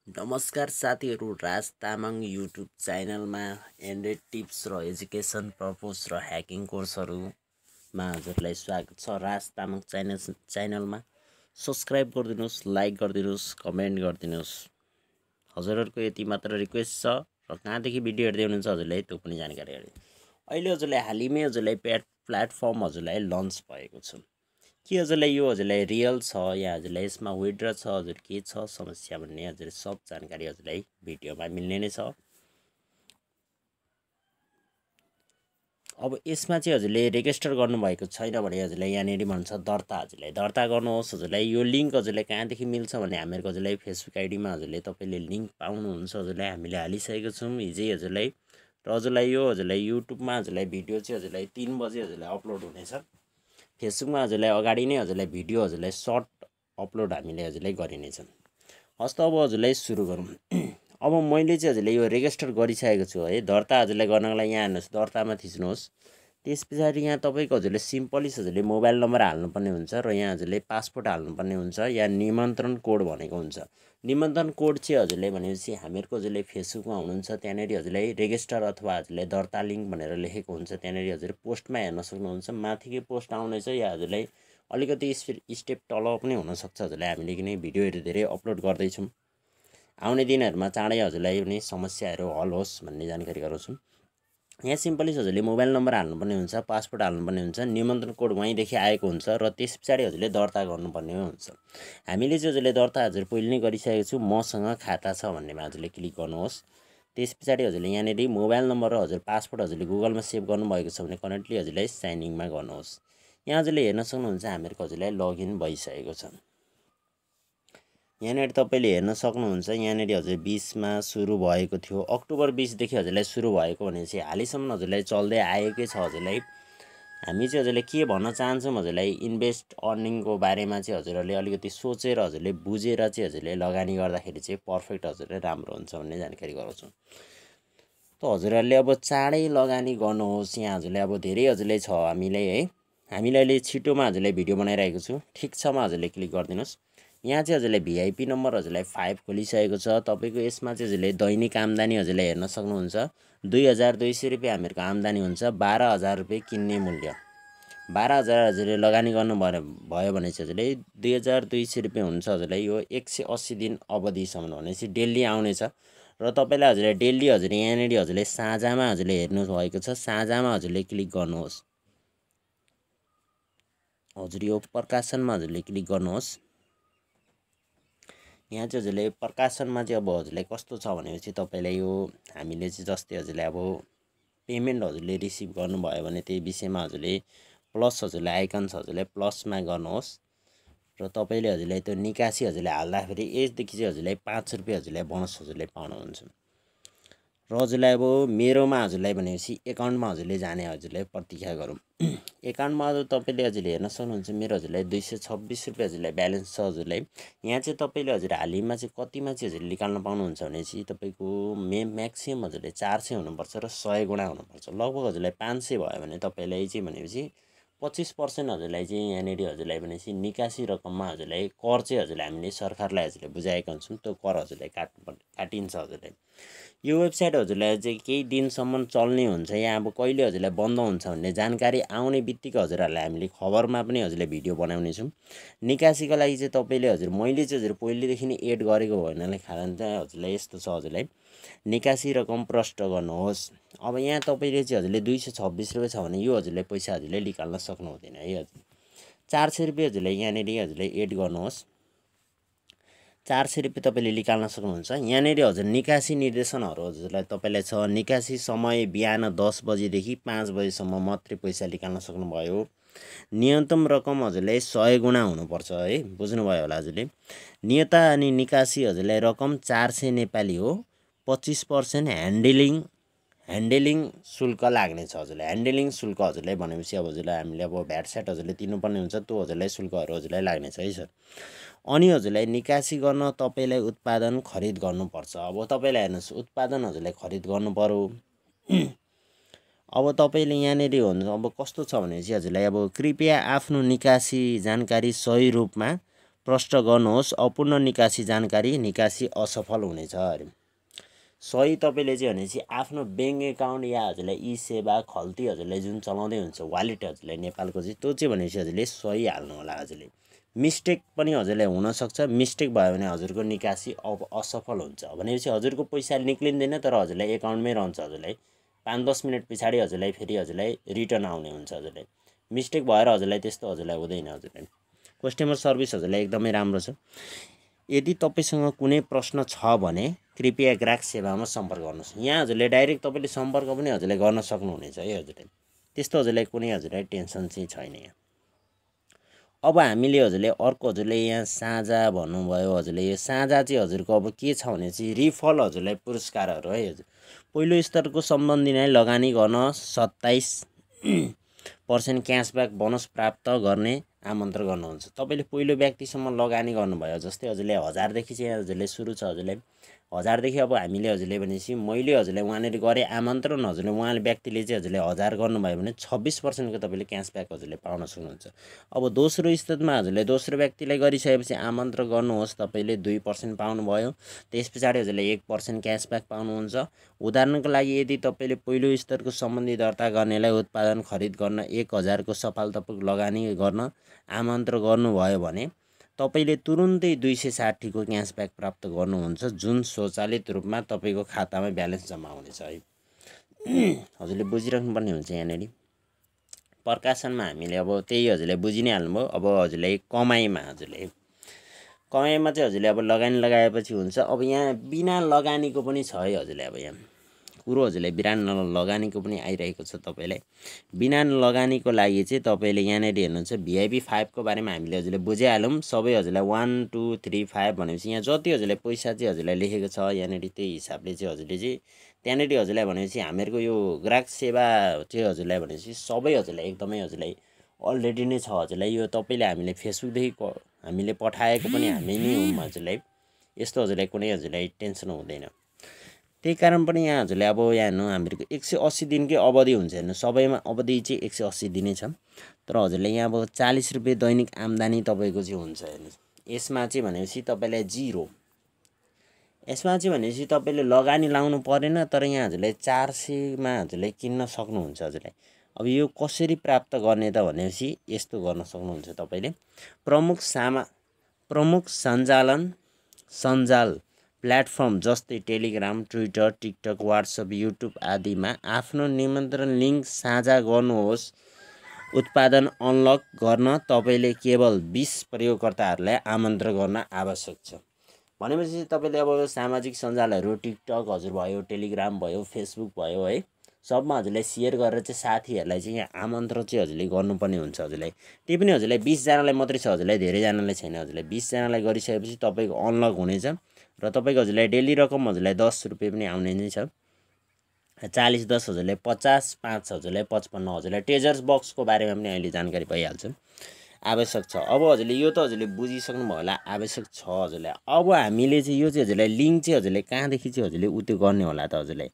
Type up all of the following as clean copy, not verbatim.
नमस्कार साथीहरू, राज तामाङ युट्युब च्यानलमा एन्ड्रोइड टिप्स र एजुकेसन पर्पस र ह्याकिङ कोर्सहरूमा हजुरलाई स्वागत छ। राज तामाङ च्यानलमा सब्सक्राइब गरिदिनुहोस्, लाइक गरिदिनुहोस्, कमेन्ट गरिदिनुहोस्। हजुरहरूको यति मात्र रिक्वेस्ट छ र कहाँदेखि भिडियो हेर्दै हुनुहुन्छ हजुरलाई त्यो पनि जानकारी गरे। अहिले हजुरलाई हालैमै हजुरलाई प्लेटफर्म हजुरलाई लन्च भएको छ। के हजुरलाई यो हजुरलाई रियल छ या हजुरलाई यसमा विथड्र छ, हजुर के छ समस्या भन्ने हजुर सब जानकारी हजुरलाई भिडियोमा मिल्ने नै छ। अब यसमा चाहिँ हजुरले रेजिस्टर गर्नुभएको छैन भने हजुरलाई यहाँनिर भन्छ दर्ता, हजुरलाई दर्ता गर्नुहोस्। हजुरलाई यो लिङ्क हजुरलाई कहाँदेखि मिल्छ भने हामीहरूको हजुरलाई फेसबुक आइडीमा हजुरले तपाईँले लिङ्क पाउनुहुन्छ। हजुरलाई हामीले हालिसकेको छौँ हिजै हजुरलाई, र हजुरलाई यो हजुरलाई युट्युबमा हजुरलाई भिडियो चाहिँ हजुरलाई 3 बजे हजुरलाई अपलोड हुनेछ। फेसबुकमा हजुरलाई अगाडि नै हजुरलाई भिडियो हजुरलाई सर्ट अपलोड हामीले हजुरलाई गरिनेछ। हस् त अब हजुरलाई सुरु गरौँ। अब मैले चाहिँ हजुरले यो रेजिस्टर गरिसकेको छु है। दर्ता हजुरलाई गर्नको लागि यहाँ हेर्नुहोस्, दर्तामा थिच्नुहोस्। त्यस पछाडि यहाँ तपाईँको हजुरले सिम्पली हजुरले मोबाइल नम्बर हाल्नुपर्ने हुन्छ र यहाँ हजुरले पासपोर्ट हाल्नुपर्ने हुन्छ या निमन्त्रण कोड भनेको हुन्छ। निमन्त्रण कोड चाहिँ हजुरले भनेपछि हामीहरूको हजुरले फेसबुकमा हुनुहुन्छ त्यहाँनिर हजुरलाई रेजिस्टर अथवा हजुरले दर्ता लिङ्क भनेर लेखेको हुन्छ, त्यहाँनिर हजुर पोस्टमा हेर्न सक्नुहुन्छ। माथिकै पोस्ट आउनेछ या हजुरलाई अलिकति स्टेप तल पनि हुनसक्छ। हजुरलाई हामीले किन भिडियोहरू धेरै अपलोड गर्दैछौँ, आउने दिनहरूमा चाँडै हजुरलाई पनि समस्याहरू हल होस् भन्ने जानकारी गराउँछौँ। यहाँ सिम्पली हजुरले मोबाइल नम्बर हाल्नुपर्ने हुन्छ, पासपोर्ट हाल्नुपर्ने हुन्छ, निमन्त्रण कोड वहीँदेखि आएको हुन्छ र त्यस पछाडि हजुरले दर्ता गर्नुपर्ने हुन्छ। हामीले चाहिँ हजुरले दर्ता हजुर पहिले नै गरिसकेको छु, मसँग खाता छ भन्नेमा हजुरले क्लिक गर्नुहोस्। त्यस पछाडि हजुरले यहाँनिर मोबाइल नम्बर र हजुर पासपोर्ट हजुरले गुगलमा सेभ गर्नुभएको छ भने कनेक्टली हजुरलाई साइनिङमा गर्नुहोस्। यहाँ हजुरले हेर्न सक्नुहुन्छ हामीहरूको हजुरलाई लगइन भइसकेको छ। यहाँनिर तपाईँले हेर्न सक्नुहुन्छ यहाँनिर हजुर 20मा सुरु भएको थियो, अक्टोबर 20देखि हजुरलाई सुरु भएको भनेपछि हालैसम्म हजुरलाई चल्दै आएकै छ। हजुरलाई हामी चाहिँ हजुरले के भन्न चाहन्छौँ, हजुरलाई इन्भेस्ट अर्निङको बारेमा चाहिँ हजुरहरूले अलिकति सोचेर हजुरले बुझेर चाहिँ हजुरले लगानी गर्दाखेरि चाहिँ पर्फेक्ट हजुरले राम्रो हुन्छ भन्ने जानकारी गराउँछौँ। त हजुरहरूले अब चाँडै लगानी गर्नुहोस्। यहाँ हजुरले अब धेरै हजुरले छ हामीलाई है, हामीले अहिले छिटोमा हजुरलाई भिडियो बनाइरहेको छु। ठिक छमा हजुरले क्लिक गरिदिनुहोस्। यहाँ चाहिँ हजुरलाई भिआइपी नम्बर हजुरलाई 5 खोलिसकेको छ। तपाईँको यसमा चाहिँ हजुरले दैनिक आम्दानी हजुरले हेर्न सक्नुहुन्छ। 2200 रुपियाँ हामीहरूको आम्दानी हुन्छ। 12,000 रुपियाँ किन्ने मूल्य, 12,000 हजुरले लगानी गर्नुभयो भने चाहिँ हजुरले 2200 रुपियाँ हुन्छ। हजुरलाई यो 180 दिन अवधिसम्म भनेपछि डेली आउनेछ र तपाईँलाई हजुरले डेली हजुर यहाँनिर हजुरले साझामा हजुरले हेर्नुभएको छ, साझामा हजुरले क्लिक गर्नुहोस्। हजुर यो प्रकाशनमा हजुरले क्लिक गर्नुहोस्। यहाँ चाहिँ हजुरले प्रकाशनमा चाहिँ अब हजुरलाई कस्तो छ भनेपछि तपाईँलाई यो हामीले चाहिँ जस्तै हजुरले अब पेमेन्ट हजुरले रिसिभ गर्नुभयो भने त्यही विषयमा हजुरले प्लस हजुरले आइकन छ, हजुरले प्लसमा गर्नुहोस् र तपाईँले हजुरलाई त्यो निकासी हजुरले हाल्दाखेरि यसदेखि चाहिँ हजुरलाई 5 रुपियाँ हजुरलाई बोनस हजुरले पाउनुहुन्छ। र हजुरलाई अब मेरोमा हजुरलाई भनेपछि एकाउन्टमा हजुरले जाने हजुरलाई प्रतीक्षा गरौँ। एकाउन्टमा अब तपाईँले हजुरले हेर्न सक्नुहुन्छ मेरो हजुरलाई 226 रुपियाँ हजुरलाई ब्यालेन्स छ। हजुरलाई यहाँ चाहिँ तपाईँले हजुर हालैमा चाहिँ कतिमा चाहिँ हजुरले निकाल्न पाउनुहुन्छ भनेपछि तपाईँको म्याक्सिमम् हजुरले 400 हुनुपर्छ र 100 गुणा हुनुपर्छ। लगभग हजुरलाई 500 भयो भने तपाईँलाई चाहिँ भनेपछि 25% हजुरलाई चाहिँ यहाँनिर हजुरलाई भनेपछि निकासी रकममा हजुरलाई कर चाहिँ हजुरले हामीले सरकारलाई हजुरले बुझाएका हुन्छौँ, त्यो कर हजुरलाई काटिन्छ। हजुरलाई यो वेबसाइट हजुरलाई चाहिँ केही दिनसम्म चल्ने हुन्छ या अब कहिले हजुरलाई बन्द हुन्छ भन्ने जानकारी आउने बित्तिकै हजुरहरूलाई हामीले खबरमा पनि हजुरले भिडियो बनाउने छौँ। निकासीको लागि चाहिँ तपाईँले हजुर मैले चाहिँ हजुर पहिलेदेखि नै एड गरेको भएनाले कारण चाहिँ हजुरलाई यस्तो छ। हजुरलाई निकासी रकम प्रष्ट गर्नुहोस्। अब यहाँ तपाईँले चाहिँ हजुरले 226 रुपियाँ छ भने यो हजुरले पैसा हजुरले निकाल्न सक्नु हुँदैन है। हजुर 400 रुपियाँ हजुरले यहाँनिर हजुरले एड गर्नुहोस्। 400 रुपियाँ तपाईँले निकाल्न सक्नुहुन्छ। यहाँनिर हजुर निकासी निर्देशनहरू हजुरलाई तपाईँलाई छ। निकासी समय बिहान 10 बजेदेखि 5 बजेसम्म मात्रै पैसा निकाल्न सक्नुभयो। न्यूनतम रकम हजुरलाई 100 गुणा हुनुपर्छ है, बुझ्नुभयो होला हजुरले। नियता अनि निकासी हजुरलाई रकम 400 नेपाली हो। 25% ह्यान्डलिङ शुल्क लाग्ने छ। हजुरलाई ह्यान्डलिङ शुल्क हजुरलाई भनेपछि अब हजुरलाई हामीले अब भ्याट स्याट हजुरले तिर्नुपर्ने हुन्छ, त्यो हजुरलाई शुल्कहरू हजुरलाई लाग्नेछ है सर। अनि हजुरलाई निकासी गर्न तपाईँलाई उत्पादन खरिद गर्नुपर्छ। अब तपाईँलाई हेर्नुहोस् उत्पादन हजुरलाई खरिद गर्नु पर्यो। अब तपाईँले यहाँनिर हुन्छ अब कस्तो छ भनेपछि हजुरलाई अब कृपया आफ्नो निकासी जानकारी सही रूपमा प्रष्ट गर्नुहोस्। अपूर्ण निकासी जानकारी निकासी असफल हुनेछ अरे। सही तपाईँले चाहिँ भनेपछि आफ्नो ब्याङ्क एकाउन्ट या हजुरलाई ई सेवा खल्ती हजुरले जुन चलाउँदै हुन्छ वालेट हजुरले नेपालको चाहिँ त्यो चाहिँ भनेपछि हजुरले सही हाल्नु होला। हजुरले मिस्टेक पनि हजुरलाई हुनसक्छ। मिस्टेक भयो भने हजुरको निकासी असफल हुन्छ भनेपछि हजुरको पैसा निक्लिँदैन तर हजुरलाई एकाउन्टमै रहन्छ। हजुरलाई 5-10 मिनट पछाडि हजुरलाई फेरि हजुरलाई रिटर्न आउने हुन्छ। हजुरलाई मिस्टेक भएर हजुरलाई त्यस्तो हजुरलाई हुँदैन। हजुरलाई कस्टमर सर्भिस हजुरलाई एकदमै राम्रो छ। यदि तपाईसँग कुनै प्रश्न छ भने कृपया ग्राहक सेवामा सम्पर्क गर्नुहोस्। यहाँ हजुरले डाइरेक्ट तपाईँले सम्पर्क पनि हजुरले गर्न सक्नुहुनेछ है। हजुरले त्यस्तो हजुरलाई कुनै हजुरलाई टेन्सन चाहिँ छैन। यहाँ अब हामीले हजुरले अर्को हजुरले यहाँ साझा भन्नुभयो। हजुरले यो साझा चाहिँ हजुरको अब के छ भने चाहिँ रिफल हजुरलाई पुरस्कारहरू है। हजुर पहिलो स्तरको सम्बन्धी नै लगानी गर्न 27% क्यासब्याक बोनस प्राप्त गर्ने आमन्त्रण गर्नुहुन्छ। तपाईँले पहिलो व्यक्तिसम्म लगानी गर्नुभयो जस्तै हजुरले 1000 देखि चाहिँ हजुरले सुरु छ। हजुरले 1000 देखि अब हामीले हजुरले भनेपछि मैले हजुरलाई वहाँनिर गरेँ आमन्त्रण। हजुरले उहाँले व्यक्तिले चाहिँ हजुरले 1000 गर्नुभयो भने 26% को तपाईँले क्यासब्याक हजुरले पाउन सक्नुहुन्छ। अब दोस्रो स्तरमा हजुरले दोस्रो व्यक्तिलाई गरिसकेपछि आमन्त्रण गर्नुहोस्। तपाईँले 2% पाउनुभयो। त्यस पछाडि हजुरले 1% क्यासब्याक पाउनुहुन्छ। उदाहरणको लागि यदि तपाईँले पहिलो स्तरको सम्बन्धी दर्ता गर्नेलाई उत्पादन खरिद गर्न 1000 को सफलतापूर्वक लगानी गर्न आमन्त्रण गर्नुभयो भने तपाईँले तुरुन्तै 260 को क्यासब्याक प्राप्त गर्नुहुन्छ जुन स्वचालित रूपमा तपाईँको खातामा ब्यालेन्स जम्मा हुनेछ है। हजुरले बुझिराख्नुपर्ने हुन्छ। यहाँनिर प्रकाशनमा हामीले अब त्यही हजुरले बुझि नै हाल्नुभयो। अब हजुरले कमाइमा चाहिँ हजुरले अब लगानी लगाएपछि हुन्छ। अब यहाँ बिना लगानीको पनि छ है। हजुरले अब यहाँ कुरो हजुरले बिना लगानीको पनि आइरहेको छ। तपाईँलाई बिना लगानीको लागि चाहिँ तपाईँले यहाँनिर हेर्नुहुन्छ VIP 5 को बारेमा हामीले हजुरले बुझिहाल्यौँ। सबै हजुरलाई 1 2 3 5 भनेपछि यहाँ जति हजुरले पैसा चाहिँ हजुरलाई लेखेको छ यहाँनिर त्यही हिसाबले चाहिँ हजुरले चाहिँ त्यहाँनिर हजुरलाई भनेपछि हामीहरूको यो ग्राहक सेवा चाहिँ हजुरलाई भनेपछि सबै हजुरलाई एकदमै हजुरलाई अलरेडी नै छ। हजुरलाई यो तपाईँले हामीले फेसबुकदेखि हामीले पठाएको पनि हामी नै हौँ। हजुरलाई यस्तो हजुरलाई कुनै हजुरलाई टेन्सन हुँदैन। त्यही कारण पनि यहाँ हजुरले अब यहाँ हेर्नु हामीहरूको 180 दिनकै अवधि हुन्छ। हेर्नु सबैमा अवधि चाहिँ 180 दिनै छ। तर हजुरले यहाँ अब 40 रुपियाँ दैनिक आम्दानी तपाईँको चाहिँ हुन्छ। हेर्नु यसमा चाहिँ भनेपछि तपाईँलाई 0 यसमा चाहिँ भनेपछि तपाईँले लगानी लाउनु परेन। तर यहाँ हजुरले 400 मा हजुरले किन्न सक्नुहुन्छ। हजुरलाई अब यो कसरी प्राप्त गर्ने त भनेपछि यस्तो गर्न सक्नुहुन्छ। तपाईँले प्रमुख सञ्जाल प्लेटफर्म जस्तै Telegram, Twitter, TikTok, WhatsApp, YouTube आदिमा आफ्नो निमन्त्रण लिङ्क साझा गर्नुहोस्। उत्पादन अनलक गर्न तपाईँले केवल 20 प्रयोगकर्ताहरूलाई आमन्त्रण गर्न आवश्यक छ। भनेपछि तपाईँले अब सामाजिक सञ्जालहरू टिकटक हजुर भयो, टेलिग्राम भयो, फेसबुक भयो है, सबमा हजुरले सेयर गरेर चाहिँ साथीहरूलाई चाहिँ यहाँ आमन्त्रण चाहिँ हजुरले गर्नुपर्ने हुन्छ। हजुरलाई त्यही पनि हजुरलाई 20 जनालाई मात्रै छ। हजुरलाई धेरैजनालाई छैन। हजुरलाई 20 जनालाई गरिसकेपछि तपाईँको अनलक हुनेछ र तपाईँको हजुरलाई डेली रकम हजुरलाई 10 रुपियाँ पनि आउने नै छ। 40 10 हजुरलाई 50 5 हजुरलाई 55 हजुरलाई ट्रेजर्स बक्सको बारेमा पनि अहिले जानकारी भइहाल्छ। आवश्यक छ। अब हजुरले यो त हजुरले बुझिसक्नुभयो होला आवश्यक छ हजुरलाई। अब हामीले चाहिँ यो चाहिँ हजुरलाई लिङ्क चाहिँ हजुरले कहाँदेखि चाहिँ हजुरले उत्यो गर्ने होला त हजुरलाई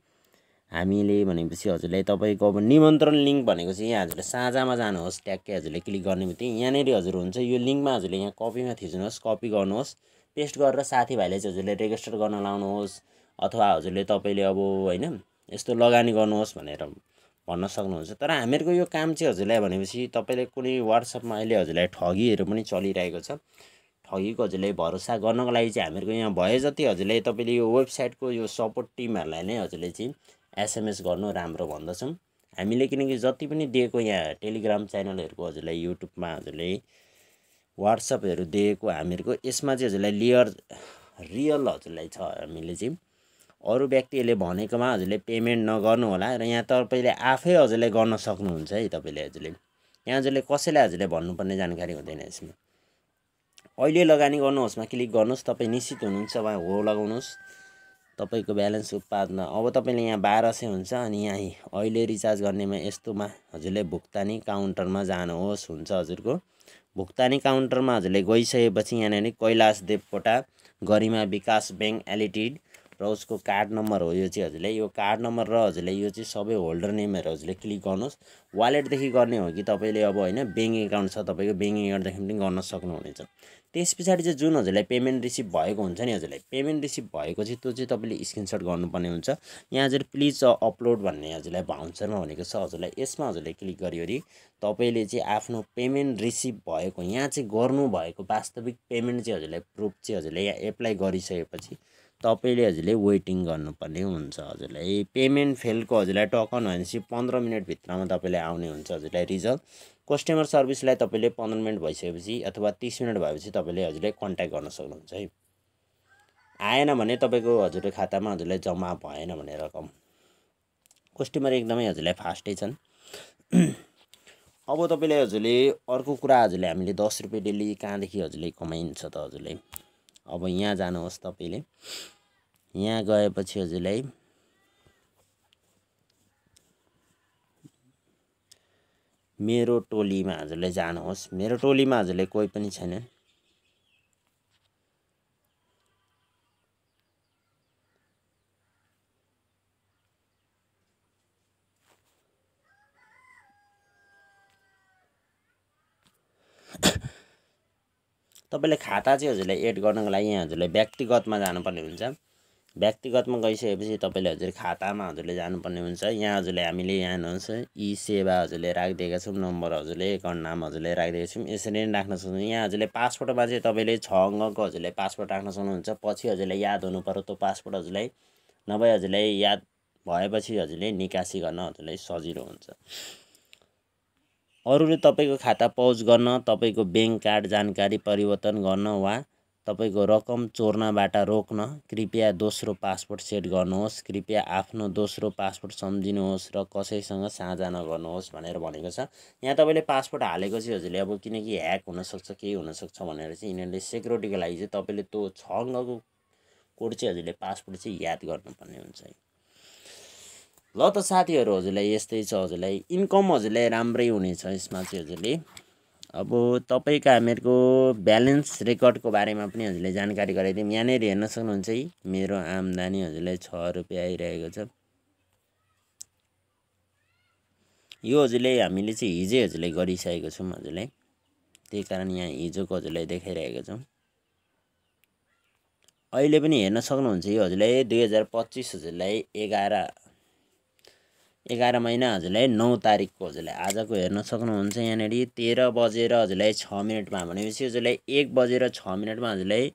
हामीले भनेपछि हजुरलाई तपाईँको अब निमन्त्रण लिङ्क भनेको चाहिँ यहाँ हजुरले साझामा जानुहोस्। ट्याक्कै हजुरले क्लिक गर्ने बित्तिकै यहाँनिर हजुर हुन्छ। यो लिङ्कमा हजुरले यहाँ कपीमा थिच्नुहोस्। कपी गर्नुहोस्। पेस्ट गरेर साथीभाइले चाहिँ हजुरले रेजिस्टर गर्न लाउनुहोस्। अथवा हजुरले तपाईँले अब होइन यस्तो लगानी गर्नुहोस् भनेर भन्न सक्नुहुन्छ। तर हामीहरूको यो काम चाहिँ हजुरलाई भनेपछि तपाईँले कुनै व्हाट्सएपमा अहिले हजुरलाई ठगीहरू पनि चलिरहेको छ। ठगीको हजुरले भरोसा गर्नको लागि चाहिँ हामीहरूको यहाँ भए जति हजुरले तपाईँले यो वेबसाइटको यो सपोर्ट टिमहरूलाई नै हजुरले चाहिँ SMS गर्नु राम्रो भन्दछौँ हामीले। किनकि जति पनि दिएको यहाँ टेलिग्राम च्यानलहरूको हजुरलाई युट्युबमा हजुरले व्हाट्सएपहरू दिएको हामीहरूको यसमा चाहिँ हजुरलाई रियल हजुरलाई छ। हामीले चाहिँ अरू व्यक्तिहरूले भनेकोमा हजुरले पेमेन्ट नगर्नु होला र यहाँ तपाईँले आफै हजुरले गर्न सक्नुहुन्छ है। तपाईँले हजुरले यहाँ हजुरले कसैलाई हजुरले भन्नुपर्ने जानकारी हुँदैन। यसमा अहिले लगानी गर्नुहोस्मा क्लिक गर्नुहोस्। तपाईँ निश्चित हुनुहुन्छ वा हो लगाउनुहोस्। तपाईँको ब्यालेन्स उत्पादन अब तपाईँले यहाँ 1200 हुन्छ। अनि यहाँ अहिले रिचार्ज गर्नेमा यस्तोमा हजुरले भुक्तानी काउन्टरमा जानुहोस्। हुन्छ हजुरको भुक्तानी काउन्टरमा हजुरले गइसकेपछि यहाँनिर कैलाश देवकोटा गरिमा विकास ब्याङ्क एलटिडी र उसको कार्ड नम्बर हो यो चाहिँ हजुरले यो कार्ड नम्बर र हजुरले यो चाहिँ सबै होल्डर नेमहरू हजुरले क्लिक गर्नुहोस् वालेटदेखि गर्ने हो कि तपाईँले अब होइन ब्याङ्क एकाउन्ट छ तपाईँको ब्याङ्क एकाउन्टदेखि पनि गर्न सक्नुहुनेछ त्यस पछाडि चाहिँ जुन हजुरलाई पेमेन्ट रिसिभ भएको हुन्छ नि हजुरलाई पेमेन्ट रिसिभ भएको चाहिँ त्यो चाहिँ तपाईँले स्क्रिनसट गर्नुपर्ने हुन्छ यहाँ हजुर प्लिज अपलोड भन्ने हजुरलाई भाउचरमा भनेको छ हजुरलाई यसमा हजुरले क्लिक गरिवरी तपाईँले चाहिँ आफ्नो पेमेन्ट रिसिभ भएको यहाँ चाहिँ गर्नुभएको वास्तविक पेमेन्ट चाहिँ हजुरलाई प्रुफ चाहिँ हजुरले यहाँ एप्लाई गरिसकेपछि तपाईँले हजुरले वेटिङ गर्नुपर्ने हुन्छ हजुरलाई पेमेन्ट फेलको हजुरलाई टकन भनेपछि 15 मिनटभित्रमा तपाईँले आउने हुन्छ हजुरलाई रिजल्ट कस्टमर सर्भिसलाई तपाईँले 15 मिनट भइसकेपछि अथवा 30 मिनट भएपछि तपाईँले हजुरले कन्ट्याक्ट गर्न सक्नुहुन्छ है आएन भने तपाईँको हजुरको खातामा हजुरलाई जम्मा भएन भने रकम कस्टमर एकदमै हजुरलाई फास्टै छन् अब तपाईँले हजुरले अर्को कुरा हजुरले हामीले 10 रुपियाँ डेली कहाँदेखि हजुरले कमाइन्छ त हजुरले अब यहाँ जानुहोस् तपाईँले यहाँ गएपछि हजुरलाई मेरो टोलीमा हजुरले जानुहोस् मेरो टोलीमा हजुरले कोही पनि छैन तपाईँले खाता चाहिँ हजुरलाई एड गर्नको लागि यहाँ हजुरले व्यक्तिगतमा जानुपर्ने हुन्छ व्यक्तिगतमा गइसकेपछि तपाईँले हजुर खातामा हजुरले जानुपर्ने हुन्छ यहाँ हजुरले हामीले यहाँ हेर्नुहोस् ई सेवा हजुरले राखिदिएका छौँ नम्बर हजुरले एकाउन्ट नाम हजुरले राखिदिएका छौँ यसरी नै राख्न सक्नुहुन्छ यहाँ हजुरले पासपोर्टमा चाहिँ तपाईँले 6 अङ्कको हजुरले पासपोर्ट राख्न सक्नुहुन्छ पछि हजुरले याद हुनु पर्यो त्यो पासपोर्ट हजुरलाई नभए हजुरलाई याद भएपछि हजुरले निकासी गर्न हजुरलाई सजिलो हुन्छ अरूले तपाईँको खाता पौज गर्न तपाईँको ब्याङ्क कार्ड जानकारी परिवर्तन गर्न वा तपाईँको रकम चोर्नबाट रोक्न कृपया दोस्रो पासपोर्ट सेट गर्नुहोस् कृपया आफ्नो दोस्रो पासपोर्ट सम्झिनुहोस् र कसैसँग साझा नगर्नुहोस् भनेर भनेको छ यहाँ तपाईँले पासपोर्ट हालेको चाहिँ हजुरले अब किनकि ह्याक हुनसक्छ केही हुनसक्छ भनेर चाहिँ यिनीहरूले सेक्युरिटीको लागि चाहिँ तपाईँले त्यो 6 अङ्कको कोड चाहिँ हजुरले पासपोर्ट चाहिँ याद गर्नुपर्ने हुन्छ ल त साथीहरू हजुरलाई यस्तै छ हजुरलाई इन्कम हजुरलाई राम्रै हुनेछ यसमा चाहिँ हजुरले अब तपाईँको हामीहरूको ब्यालेन्स रेकर्डको बारेमा पनि हजुरले जानकारी गराइदिउँ यहाँनिर हेर्न सक्नुहुन्छ है मेरो आम्दानी हजुरलाई 6 रुपियाँ आइरहेको छ यो हजुरले हामीले चाहिँ हिजै हजुरले गरिसकेको छौँ हजुरलाई त्यही कारण यहाँ हिजोको हजुरलाई देखाइरहेको छौँ अहिले पनि हेर्न सक्नुहुन्छ यो हजुरलाई 2025 हजुरलाई 11 महिना हजुरलाई 9 तारिकको हजुरलाई आजको हेर्न सक्नुहुन्छ यहाँनिर 13 बजेर हजुरलाई 6 मिनटमा भनेपछि हजुरलाई 1 बजेर 6 मिनटमा हजुरलाई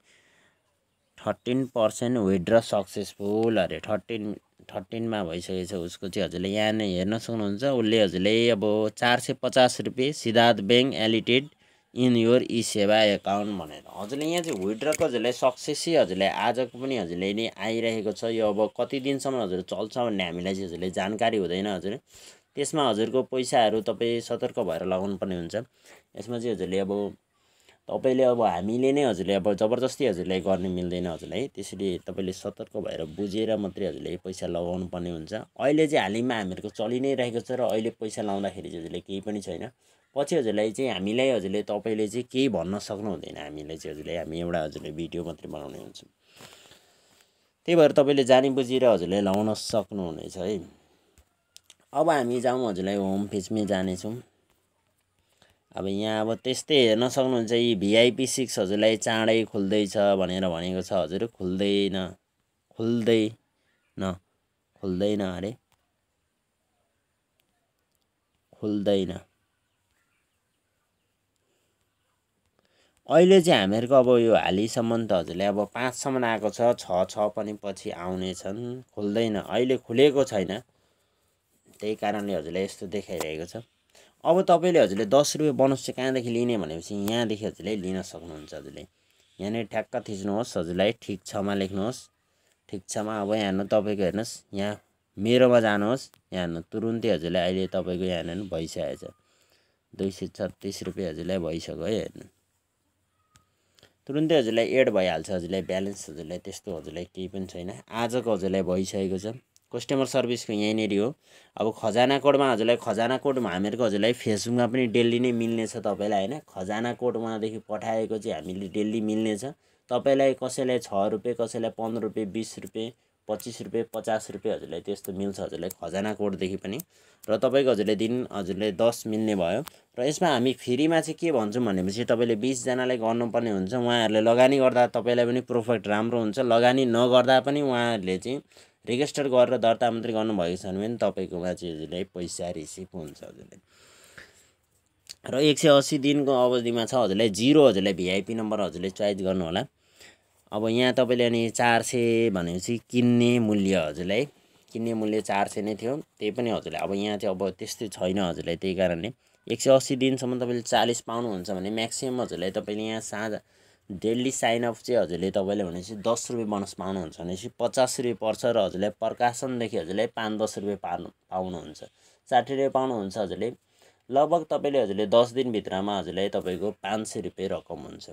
13% विथड्र सक्सेसफुल अरे 13मा भइसकेछ उसको चाहिँ हजुरले यहाँ नै हेर्न सक्नुहुन्छ उसले हजुरले अब 450 रुपियाँ सिद्धार्थ ब्याङ्क एलिटेड इन योर ई सेवा एकाउन्ट भनेर हजुरले यहाँ चाहिँ विथड्रको हजुरलाई सक्सेसै हजुरलाई आजको पनि हजुरले नै आइरहेको छ यो अब कति दिनसम्म हजुर चल्छ भन्ने हामीलाई चाहिँ हजुरले जानकारी हुँदैन हजुर त्यसमा हजुरको पैसाहरू तपाईँ सतर्क भएर लगाउनु पर्ने हुन्छ यसमा चाहिँ हजुरले अब तपाईँले अब हामीले नै हजुरले अब जबरजस्ती हजुरलाई गर्ने मिल्दैन हजुरलाई त्यसैले तपाईँले सतर्क भएर बुझेर मात्रै हजुरले पैसा लगाउनु पर्ने हुन्छ अहिले चाहिँ हालैमा हामीहरूको चलि नै रहेको छ र अहिले पैसा लाउँदाखेरि चाहिँ हजुरले केही पनि छैन पछि हजुरलाई चाहिँ हामीलाई हजुरले तपाईँले चाहिँ केही भन्न सक्नुहुँदैन हामीलाई चाहिँ हजुरले हामी एउटा हजुरले भिडियो मात्रै बनाउने हुन्छ त्यही भएर तपाईँले जानी बुझेर हजुरले लाउन सक्नुहुनेछ है अब हामी जाउँ हजुरलाई होम पेजमै जानेछौँ अब यहाँ अब त्यस्तै हेर्न सक्नुहुन्छ यी VIP 6 हजुरलाई चाँडै खुल्दैछ भनेर भनेको छ हजुर खुल्दैन अरे खुल्दैन अहिले चाहिँ हामीहरूको अब यो हालिसम्म त हजुरले अब 5 सम्म आएको छ 6 पनि पछि आउनेछन् खुल्दैन अहिले खुलेको छैन त्यही कारणले हजुरले यस्तो देखाइरहेको छ अब तपाईँले हजुरले 10 रुपियाँ बोनस चाहिँ कहाँदेखि लिने भनेपछि यहाँदेखि हजुरले लिन सक्नुहुन्छ हजुरले यहाँनिर ठ्याक्क थिच्नुहोस् हजुरलाई ठिक छमा लेख्नुहोस् ठिक छमा अब यहाँ हेर्नु तपाईँको हेर्नुहोस् यहाँ मेरोमा जानुहोस् यहाँ हेर्नु तुरुन्तै हजुरलाई अहिले तपाईँको यहाँ हेर्नु भइसकेको छ 236 रुपियाँ हजुरलाई भइसक्यो है हेर्नु तुरुन्तै हजुरलाई एड भइहाल्छ हजुरलाई ब्यालेन्स हजुरलाई त्यस्तो हजुरलाई केही पनि छैन आजको हजुरलाई भइसकेको छ कस्टमर सर्भिसको यहीँनिर हो अब खजाना कोडमा हजुरलाई खजाना कोडमा हामीहरूको हजुरलाई फेसबुकमा पनि डेली नै मिल्नेछ तपाईँलाई होइन खजाना कोड उहाँदेखि पठाएको चाहिँ हामीले डेली मिल्नेछ तपाईँलाई कसैलाई 6 रुपियाँ कसैलाई 15 रुपियाँ 20 रुपियाँ 25 रुपैयाँ 50 रुपैयाँ हजुरलाई त्यस्तो मिल्छ हजुरलाई खजाना कोडदेखि पनि र तपाईँको हजुरले दिन हजुरले 10 मिल्ने भयो र यसमा हामी फ्रीमा चाहिँ के भन्छौँ भनेपछि तपाईँले 20 जनालाई गर्नुपर्ने हुन्छ उहाँहरूले लगानी गर्दा तपाईँलाई पनि प्रोफिट राम्रो हुन्छ लगानी नगर्दा पनि उहाँहरूले चाहिँ रेजिस्टर गरेर दर्ता मात्रै गर्नुभएको छ भने तपाईँकोमा चाहिँ हजुरलाई पैसा रिसिभ हुन्छ हजुरले र 180 दिनको अवधिमा छ हजुरलाई 0 हजुरलाई भिआइपी नम्बर हजुरले चोइस गर्नु होला अब यहाँ तपाईँले अनि 400 भनेपछि किन्ने मूल्य हजुरलाई किन्ने मूल्य 400 नै थियो त्यही पनि हजुरले अब यहाँ चाहिँ अब त्यस्तै छैन हजुरलाई त्यही कारणले 180 दिनसम्म तपाईँले 40 पाउनुहुन्छ भने म्याक्सिमम हजुरलाई तपाईँले यहाँ साझा डेली साइन अप चाहिँ हजुरले तपाईँले भनेपछि 10 रुपियाँ बोनस पाउनुहुन्छ भनेपछि 50 रुपियाँ पर्छ र हजुरलाई प्रकाशनदेखि हजुरलाई 5-10 रुपियाँ पाउनुहुन्छ 60 रुपियाँ पाउनुहुन्छ हजुरले लगभग तपाईँले हजुरले 10 दिनभित्रमा हजुरलाई तपाईँको 500 रुपियाँ रकम हुन्छ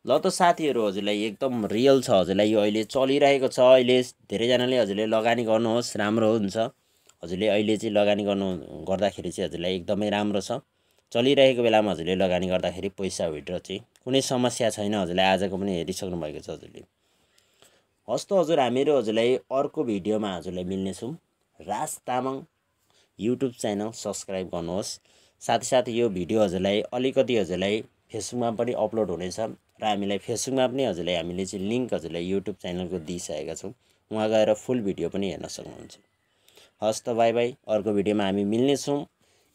ल त साथीहरू हजुरलाई एकदम रियल छ हजुरलाई यो अहिले चलिरहेको छ अहिले धेरैजनाले हजुरले लगानी गर्नुहोस् राम्रो हुन्छ हजुरले अहिले चाहिँ लगानी गर्दाखेरि चाहिँ हजुरलाई एकदमै राम्रो छ चलिरहेको बेलामा हजुरले लगानी गर्दाखेरि पैसा विड्र चाहिँ कुनै समस्या छैन हजुरलाई आजको पनि हेरिसक्नु भएको छ हजुरले हस् त हजुर हामीहरू हजुरलाई अर्को भिडियोमा हजुरलाई मिल्नेछौँ राज तामाङ युट्युब च्यानल सब्सक्राइब गर्नुहोस् साथै यो भिडियो हजुरलाई अलिकति हजुरलाई फेसबुकमा पनि अपलोड हुनेछ र हामीलाई फेसबुकमा पनि हजुरलाई हामीले चाहिँ लिङ्क हजुरलाई युट्युब च्यानलको दिइसकेका छौँ उहाँ गएर फुल भिडियो पनि हेर्न सक्नुहुन्छ हस् त बाई बाई अर्को भिडियोमा हामी मिल्नेछौँ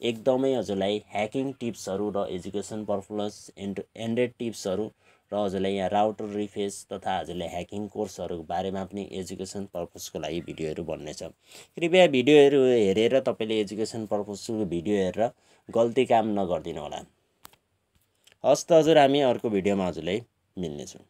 एकदमै हजुरलाई ह्याकिङ टिप्सहरू र एजुकेसन पर्पस एन्ड्रोइड टिप्सहरू र हजुरलाई यहाँ राउटर रिफ्रेस तथा हजुरलाई ह्याकिङ कोर्सहरूको बारेमा पनि एजुकेसन पर्पसको लागि भिडियोहरू बन्नेछ कृपया भिडियोहरू हेरेर तपाईँले एजुकेसन पर्पसको भिडियो हेरेर गल्ती काम नगरिदिनु होला हस् त हजुर हामी अर्को भिडियोमा हजुरलाई मिल्नेछौँ